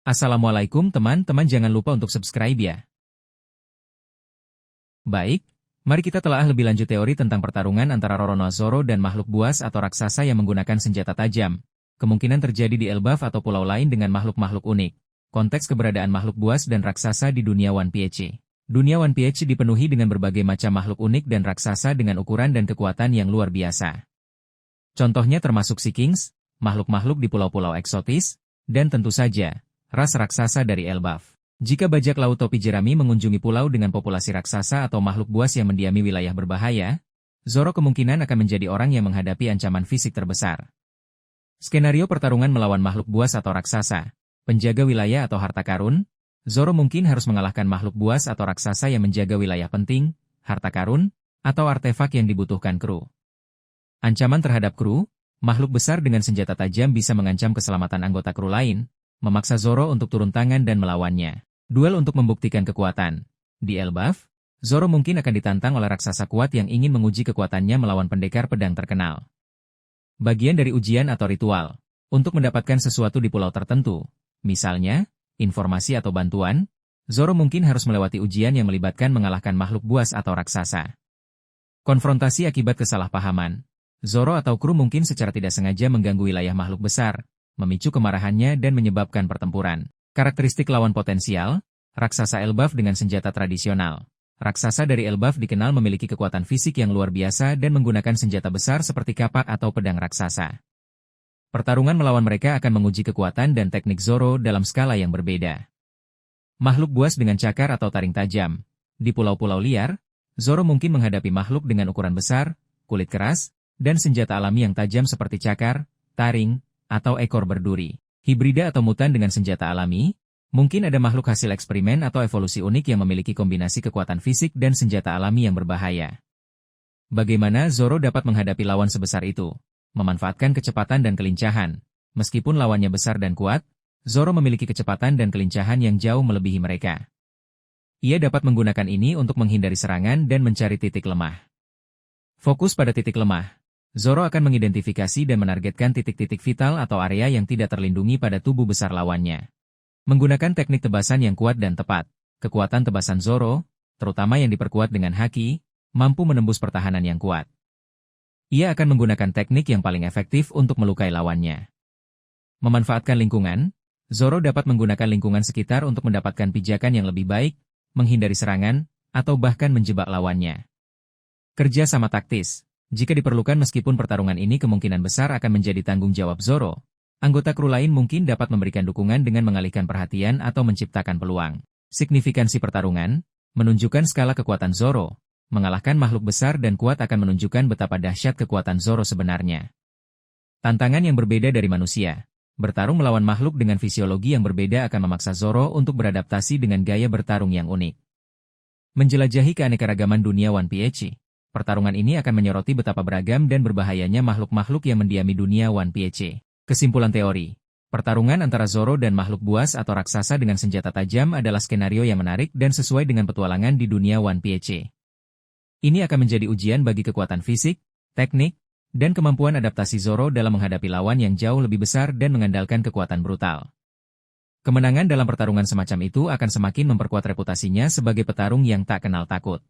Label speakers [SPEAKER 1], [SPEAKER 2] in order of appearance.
[SPEAKER 1] Assalamualaikum teman-teman, jangan lupa untuk subscribe ya. Baik, mari kita telaah lebih lanjut teori tentang pertarungan antara Roronoa Zoro dan makhluk buas atau raksasa yang menggunakan senjata tajam. Kemungkinan terjadi di Elbaf atau pulau lain dengan makhluk-makhluk unik. Konteks keberadaan makhluk buas dan raksasa di dunia One Piece. Dunia One Piece dipenuhi dengan berbagai macam makhluk unik dan raksasa dengan ukuran dan kekuatan yang luar biasa. Contohnya termasuk Sea Kings, makhluk-makhluk di pulau-pulau eksotis, dan tentu saja, ras raksasa dari Elbaf. Jika bajak laut topi jerami mengunjungi pulau dengan populasi raksasa atau makhluk buas yang mendiami wilayah berbahaya, Zoro kemungkinan akan menjadi orang yang menghadapi ancaman fisik terbesar. Skenario pertarungan melawan makhluk buas atau raksasa, penjaga wilayah atau harta karun, Zoro mungkin harus mengalahkan makhluk buas atau raksasa yang menjaga wilayah penting, harta karun, atau artefak yang dibutuhkan kru. Ancaman terhadap kru, makhluk besar dengan senjata tajam bisa mengancam keselamatan anggota kru lain, memaksa Zoro untuk turun tangan dan melawannya. Duel untuk membuktikan kekuatan. Di Elbaf, Zoro mungkin akan ditantang oleh raksasa kuat yang ingin menguji kekuatannya melawan pendekar pedang terkenal. Bagian dari ujian atau ritual. Untuk mendapatkan sesuatu di pulau tertentu, misalnya, informasi atau bantuan, Zoro mungkin harus melewati ujian yang melibatkan mengalahkan makhluk buas atau raksasa. Konfrontasi akibat kesalahpahaman. Zoro atau kru mungkin secara tidak sengaja mengganggu wilayah makhluk besar, memicu kemarahannya dan menyebabkan pertempuran. Karakteristik lawan potensial, raksasa Elbaf dengan senjata tradisional. Raksasa dari Elbaf dikenal memiliki kekuatan fisik yang luar biasa dan menggunakan senjata besar seperti kapak atau pedang raksasa. Pertarungan melawan mereka akan menguji kekuatan dan teknik Zoro dalam skala yang berbeda. Makhluk buas dengan cakar atau taring tajam. Di pulau-pulau liar, Zoro mungkin menghadapi makhluk dengan ukuran besar, kulit keras, dan senjata alami yang tajam seperti cakar, taring, atau ekor berduri. Hibrida atau mutan dengan senjata alami, mungkin ada makhluk hasil eksperimen atau evolusi unik yang memiliki kombinasi kekuatan fisik dan senjata alami yang berbahaya. Bagaimana Zoro dapat menghadapi lawan sebesar itu? Memanfaatkan kecepatan dan kelincahan. Meskipun lawannya besar dan kuat, Zoro memiliki kecepatan dan kelincahan yang jauh melebihi mereka. Ia dapat menggunakan ini untuk menghindari serangan dan mencari titik lemah. Fokus pada titik lemah. Zoro akan mengidentifikasi dan menargetkan titik-titik vital atau area yang tidak terlindungi pada tubuh besar lawannya. Menggunakan teknik tebasan yang kuat dan tepat, kekuatan tebasan Zoro, terutama yang diperkuat dengan haki, mampu menembus pertahanan yang kuat. Ia akan menggunakan teknik yang paling efektif untuk melukai lawannya. Memanfaatkan lingkungan, Zoro dapat menggunakan lingkungan sekitar untuk mendapatkan pijakan yang lebih baik, menghindari serangan, atau bahkan menjebak lawannya. Kerja sama taktis. Jika diperlukan meskipun pertarungan ini kemungkinan besar akan menjadi tanggung jawab Zoro, anggota kru lain mungkin dapat memberikan dukungan dengan mengalihkan perhatian atau menciptakan peluang. Signifikansi pertarungan, menunjukkan skala kekuatan Zoro, mengalahkan makhluk besar dan kuat akan menunjukkan betapa dahsyat kekuatan Zoro sebenarnya. Tantangan yang berbeda dari manusia, bertarung melawan makhluk dengan fisiologi yang berbeda akan memaksa Zoro untuk beradaptasi dengan gaya bertarung yang unik. Menjelajahi keanekaragaman dunia One Piece. Pertarungan ini akan menyoroti betapa beragam dan berbahayanya makhluk-makhluk yang mendiami dunia One Piece. Kesimpulan teori. Pertarungan antara Zoro dan makhluk buas atau raksasa dengan senjata tajam adalah skenario yang menarik dan sesuai dengan petualangan di dunia One Piece. Ini akan menjadi ujian bagi kekuatan fisik, teknik, dan kemampuan adaptasi Zoro dalam menghadapi lawan yang jauh lebih besar dan mengandalkan kekuatan brutal. Kemenangan dalam pertarungan semacam itu akan semakin memperkuat reputasinya sebagai petarung yang tak kenal takut.